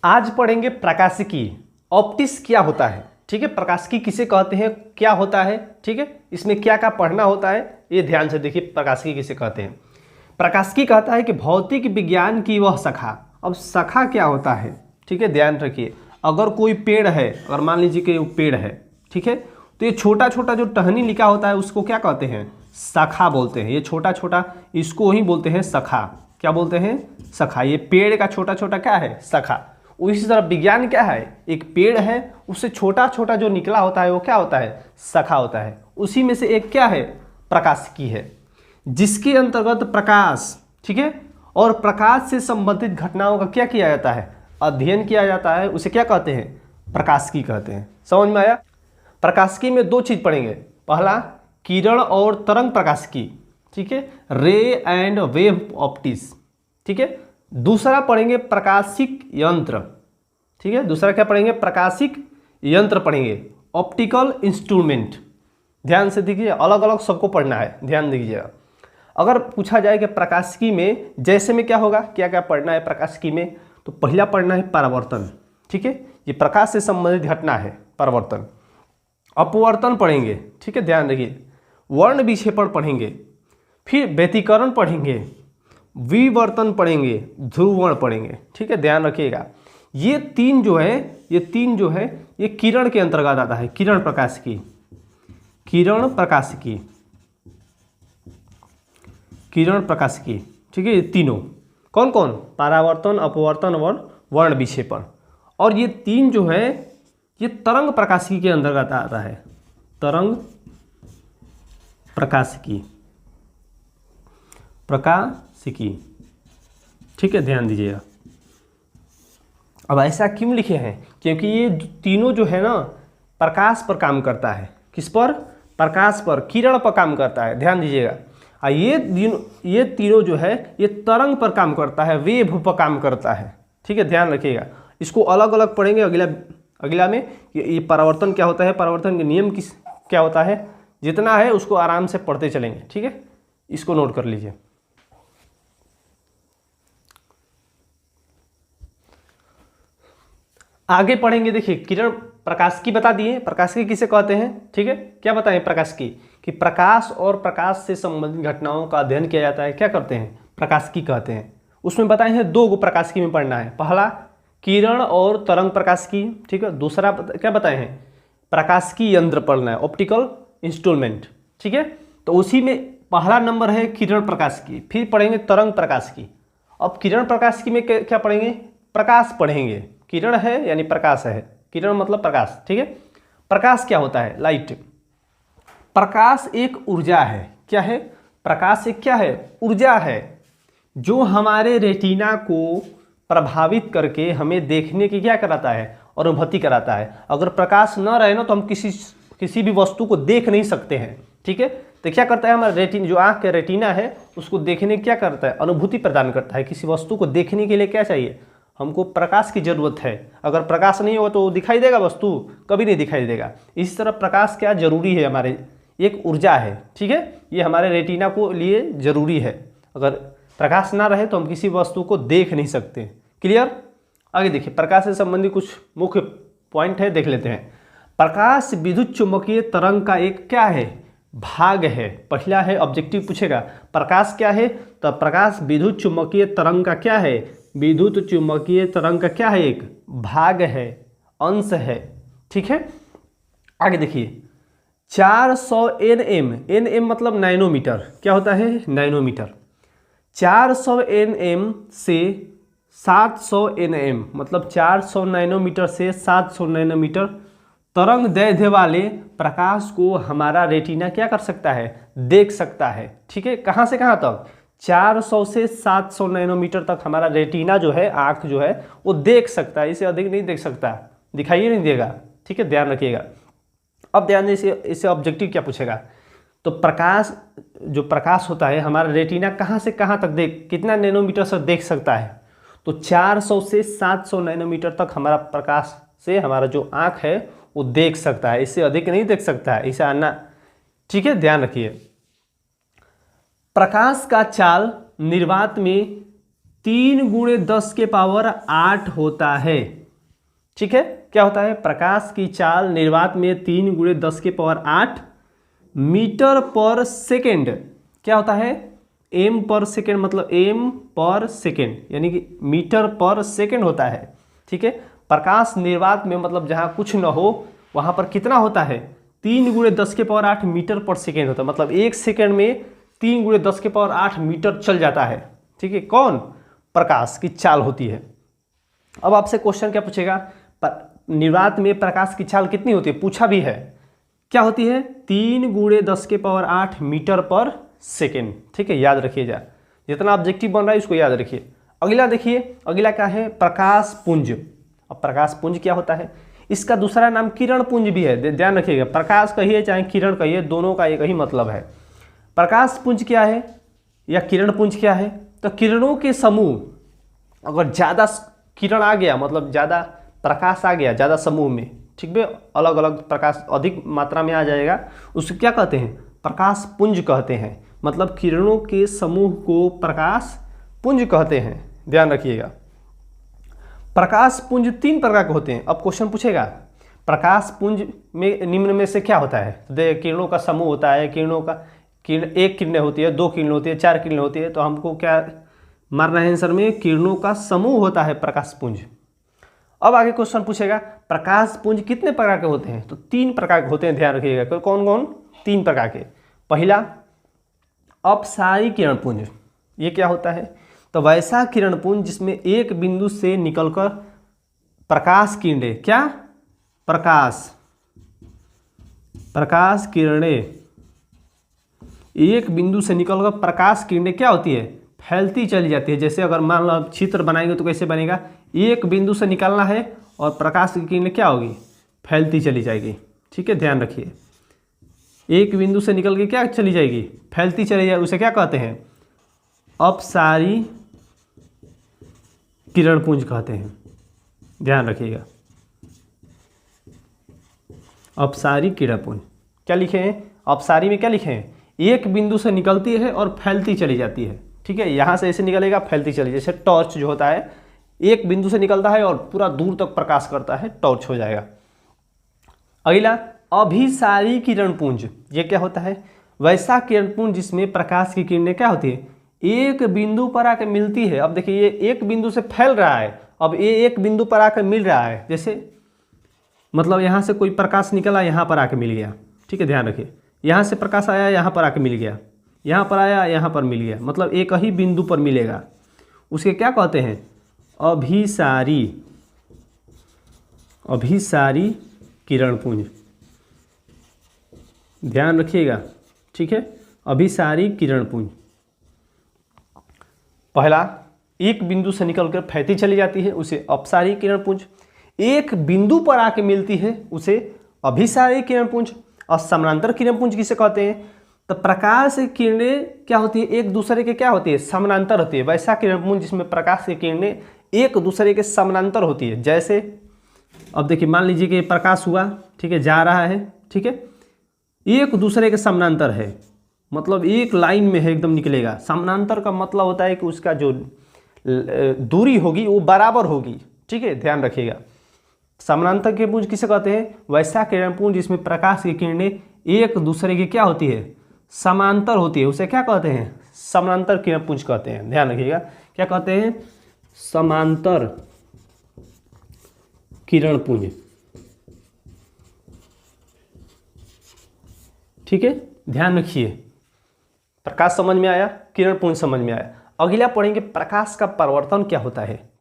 आज पढ़ेंगे प्रकाशिकी। ऑप्टिक्स क्या होता है, ठीक है। प्रकाशिकी किसे कहते हैं, क्या होता है, ठीक है। इसमें क्या क्या पढ़ना होता है, ये ध्यान से देखिए। प्रकाशिकी किसे कहते हैं। प्रकाशिकी कहता है कि भौतिक विज्ञान की वह शाखा। अब शाखा क्या होता है, ठीक है, ध्यान रखिए। अगर कोई पेड़ है, अगर मान लीजिए कि वो पेड़ है, ठीक है, तो ये छोटा छोटा जो टहनी लिखा होता है उसको क्या कहते हैं, शाखा बोलते हैं। ये छोटा छोटा इसको ही बोलते हैं शाखा। क्या बोलते हैं, शाखा। ये पेड़ का छोटा छोटा क्या है, शाखा। उसी तरह विज्ञान क्या है, एक पेड़ है, उससे छोटा छोटा जो निकला होता है वो क्या होता है, शाखा होता है। उसी में से एक क्या है, प्रकाशिकी है, जिसके अंतर्गत प्रकाश, ठीक है, और प्रकाश से संबंधित घटनाओं का क्या किया जाता है, अध्ययन किया जाता है। उसे क्या कहते हैं, प्रकाशिकी कहते हैं। समझ में आया। प्रकाशिकी में दो चीज पढ़ेंगे। पहला किरण और तरंग प्रकाशिकी, ठीक है, रे एंड वेव ऑप्टिक्स, ठीक है। दूसरा पढ़ेंगे प्रकाशिक यंत्र, ठीक है। दूसरा क्या पढ़ेंगे, प्रकाशिक यंत्र पढ़ेंगे, ऑप्टिकल इंस्ट्रूमेंट। ध्यान से देखिए, अलग अलग सबको पढ़ना है, ध्यान दीजिएगा। अगर पूछा जाए कि प्रकाशिकी में जैसे में क्या होगा, क्या क्या पढ़ना है प्रकाशिकी में, तो पहला पढ़ना है परावर्तन, ठीक है। ये प्रकाश से संबंधित घटना है, परावर्तन। अपवर्तन पढ़ेंगे, ठीक है, ध्यान रखिए। वर्ण विक्षेपण पढ़ेंगे, फिर व्यतिकरण पढ़ेंगे, विवर्तन पढ़ेंगे, ध्रुवण पढ़ेंगे, ठीक है, ध्यान रखिएगा। ये तीन जो है ये किरण के अंतर्गत आता है। किरण प्रकाशिकी, किरण प्रकाशिकी, किरण प्रकाशिकी, ठीक है। ये तीनों कौन कौन, परावर्तन, अपवर्तन और वर्ण विक्षेपण। और ये तीन जो है ये तरंग प्रकाशिकी के अंतर्गत आता है। तरंग प्रकाशिकी, प्रकाशिकी, ठीक है, ध्यान दीजिएगा। अब ऐसा क्यों लिखे हैं, क्योंकि ये तीनों जो है ना प्रकाश पर काम करता है। किस पर, प्रकाश पर, किरण पर काम करता है, ध्यान दीजिएगा। ये तीनों जो है ये तरंग पर काम करता है, वेव पर काम करता है, ठीक है, ध्यान रखिएगा। इसको अलग अलग पढ़ेंगे अगला में। ये परावर्तन क्या होता है, परावर्तन के नियम क्या होता है, जितना है उसको आराम से पढ़ते चलेंगे, ठीक है। इसको नोट कर लीजिए। आगे पढ़ेंगे, देखिए किरण प्रकाशिकी बता दिए। प्रकाशिकी किसे कहते हैं, ठीक है, क्या बताएं प्रकाशिकी, कि प्रकाश और प्रकाश से संबंधित घटनाओं का अध्ययन किया जाता है, क्या करते हैं, प्रकाशिकी कहते हैं। उसमें बताए हैं दो गो प्रकाशिकी में पढ़ना है। पहला किरण और तरंग प्रकाशिकी, ठीक है। दूसरा क्या बताए हैं, प्रकाशिकी यंत्र पढ़ना है, ऑप्टिकल इंस्ट्रूमेंट, ठीक है। तो उसी में पहला नंबर है किरण प्रकाशिकी, फिर पढ़ेंगे तरंग प्रकाशिकी। अब किरण प्रकाशिकी में क्या पढ़ेंगे, प्रकाश पढ़ेंगे। किरण है यानी प्रकाश है, किरण मतलब प्रकाश, ठीक है। प्रकाश क्या होता है, लाइट। प्रकाश एक ऊर्जा है, क्या है, प्रकाश एक क्या है, ऊर्जा है, जो हमारे रेटिना को प्रभावित करके हमें देखने की क्या कराता है, अनुभूति कराता है। अगर प्रकाश न रहे ना तो हम किसी भी वस्तु को देख नहीं सकते हैं, ठीक है। तो क्या करता है हमारा रेटिना, जो आँख का रेटिना है उसको देखने क्या करता है, अनुभूति प्रदान करता है। किसी वस्तु को देखने के लिए क्या चाहिए, हमको प्रकाश की जरूरत है। अगर प्रकाश नहीं हो तो दिखाई देगा, वस्तु कभी नहीं दिखाई देगा। इसी तरह प्रकाश क्या जरूरी है, हमारे एक ऊर्जा है, ठीक है, ये हमारे रेटिना को लिए जरूरी है। अगर प्रकाश ना रहे तो हम किसी वस्तु को देख नहीं सकते। क्लियर। आगे देखिए, प्रकाश से संबंधित कुछ मुख्य पॉइंट है, देख लेते हैं। प्रकाश विद्युत चुम्बकीय तरंग का एक क्या है, भाग है। पहला है ऑब्जेक्टिव पूछेगा, प्रकाश क्या है, तो प्रकाश विद्युत चुम्बकीय तरंग का क्या है, विद्युत चुम्बकीय तरंग का क्या है, एक भाग है, अंश है, ठीक है। आगे देखिए 400 nm, nm मतलब नैनोमीटर, क्या होता है, नैनोमीटर। 400 nm से 700 nm मतलब 400 नैनोमीटर से 700 नैनोमीटर तरंग दैर्ध्य वाले प्रकाश को हमारा रेटिना क्या कर सकता है, देख सकता है, ठीक है। कहाँ से कहाँ तक, 400 से 700 नैनोमीटर तक हमारा रेटिना जो है, आँख जो है वो देख सकता है, इससे अधिक नहीं देख सकता, दिखाई नहीं देगा, ठीक है, ध्यान रखिएगा। अब ध्यान दीजिए, इससे ऑब्जेक्टिव क्या पूछेगा, तो प्रकाश, जो प्रकाश होता है हमारा रेटिना कहाँ से कहाँ तक कितना नैनोमीटर से देख सकता है, तो 400 से 700 नैनोमीटर तक हमारा प्रकाश से हमारा जो आँख है वो देख सकता है, इससे अधिक नहीं देख सकता है, इसे आना, ठीक है, ध्यान रखिए। प्रकाश का चाल निर्वात में 3×10⁸ होता है। ठीक है, क्या होता है? प्रकाश की चाल निर्वात में 3×10⁸ मीटर पर सेकेंड क्या होता है? एम पर सेकेंड, मतलब एम पर सेकेंड यानी कि मीटर पर सेकेंड होता है। ठीक है, प्रकाश निर्वात में मतलब जहाँ कुछ न हो वहाँ पर कितना होता है? 3×10⁸ मीटर पर सेकेंड होता है, मतलब 1 सेकेंड में 3×10⁸ मीटर चल जाता है। ठीक है, कौन? प्रकाश की चाल होती है। अब आपसे क्वेश्चन क्या पूछेगा? निर्वात में प्रकाश की चाल कितनी होती है? पूछा भी है, क्या होती है? 3×10⁸ मीटर पर सेकेंड। ठीक है, याद रखिएगा, जितना ऑब्जेक्टिव बन रहा है उसको याद रखिए। अगला देखिए, अगला क्या है? प्रकाश पुंज। अब प्रकाश पुंज क्या होता है? इसका दूसरा नाम किरण पुंज भी है, ध्यान रखिएगा। प्रकाश कहिए चाहे किरण कहिए, दोनों का एक ही मतलब है। प्रकाश पुंज क्या है या किरण पुंज क्या है? तो किरणों के समूह, अगर ज़्यादा किरण आ गया मतलब ज़्यादा प्रकाश आ गया ज़्यादा समूह में, ठीक है, अलग अलग प्रकाश अधिक मात्रा में आ जाएगा, उसको क्या कहते हैं? प्रकाश पुंज कहते हैं। मतलब किरणों के समूह को प्रकाश पुंज कहते हैं, ध्यान रखिएगा। प्रकाश पुंज 3 प्रकार के होते हैं। अब क्वेश्चन पूछेगा प्रकाश पुंज में निम्न में से क्या होता है? तो देखिए, किरणों का समूह होता है। किरणों का एक किरणें होती है, 2 किरणें होती है, 4 किरणें होती है, तो हमको क्या मारना है आंसर में? किरणों का समूह होता है प्रकाश पुंज। अब आगे क्वेश्चन पूछेगा प्रकाश पुंज कितने प्रकार के होते हैं? तो 3 प्रकार के होते हैं, ध्यान रखिएगा। कौन कौन? 3 प्रकार के। पहला अपसारी किरण पुंज। ये क्या होता है? तो वैसा किरण पुंज जिसमें एक बिंदु से निकलकर प्रकाश किरणें, क्या? प्रकाश किरणें एक बिंदु से निकलकर प्रकाश किरणें क्या होती है? फैलती चली जाती है। जैसे अगर मान लो आप चित्र बनाएंगे तो कैसे बनेगा? एक बिंदु से निकलना है और प्रकाश की किरणें क्या होगी? फैलती चली जाएगी। ठीक है, ध्यान रखिए, एक बिंदु से निकल के क्या चली जाएगी? फैलती चली जाएगी। उसे क्या कहते हैं? अपसारी किरण पुंज कहते हैं, ध्यान रखिएगा। अपसारी किरण पुंज क्या लिखे हैं? अपसारी में क्या लिखे हैं? एक बिंदु से निकलती है और फैलती चली जाती है। ठीक है, यहाँ से ऐसे निकलेगा, फैलती चली, जैसे टॉर्च जो होता है, एक बिंदु से निकलता है और पूरा दूर तक प्रकाश करता है, टॉर्च हो जाएगा। अगला अभिसारी किरण पुंज। ये क्या होता है? वैसा किरण पुंज जिसमें प्रकाश की किरणें क्या होती है? एक बिंदु पर आकर मिलती है। अब देखिए, ये एक बिंदु से फैल रहा है, अब ये एक बिंदु पर आकर मिल रहा है। जैसे मतलब यहाँ से कोई प्रकाश निकला, यहाँ पर आकर मिल गया। ठीक है, ध्यान रखिए, यहाँ से प्रकाश आया, यहाँ पर आकर मिल गया, यहाँ पर आया, यहाँ पर मिल गया, मतलब एक ही बिंदु पर मिलेगा। उसके क्या कहते हैं? अभिसारी किरण पुंज, ध्यान रखिएगा। ठीक है, अभिसारी किरण पुंज। पहला, एक बिंदु से निकलकर फैलती चली जाती है, उसे अपसारी किरण पुंज। एक बिंदु पर आके मिलती है, उसे अभिसारी किरण पुंज। और समानांतर किरण पुंज किसे कहते हैं? तो प्रकाश की किरणें क्या होती है? एक दूसरे के क्या होती है? समानांतर होती है। वैसा किरण पुंज जिसमें प्रकाश की किरणें एक दूसरे के समानांतर होती है। जैसे अब देखिए, मान लीजिए कि प्रकाश हुआ, ठीक है, जा रहा है, ठीक है, एक दूसरे के समानांतर है, मतलब एक लाइन में है, एकदम निकलेगा। समानांतर का मतलब होता है कि उसका जो दूरी होगी वो बराबर होगी। ठीक है, ध्यान रखिएगा। समानांतर किरण पुंज किसे कहते हैं? वैसा किरण पुंज जिसमें प्रकाश की किरणें एक दूसरे की क्या होती है? समांतर होती है, उसे क्या कहते हैं? समानांतर किरण पुंज कहते हैं। ध्यान रखिएगा, क्या कहते हैं? समांतर किरण पुंज। ठीक है, ध्यान रखिए। प्रकाश समझ में आया, किरण पुंज समझ में आया। अगला पढ़ेंगे प्रकाश का परावर्तन क्या होता है।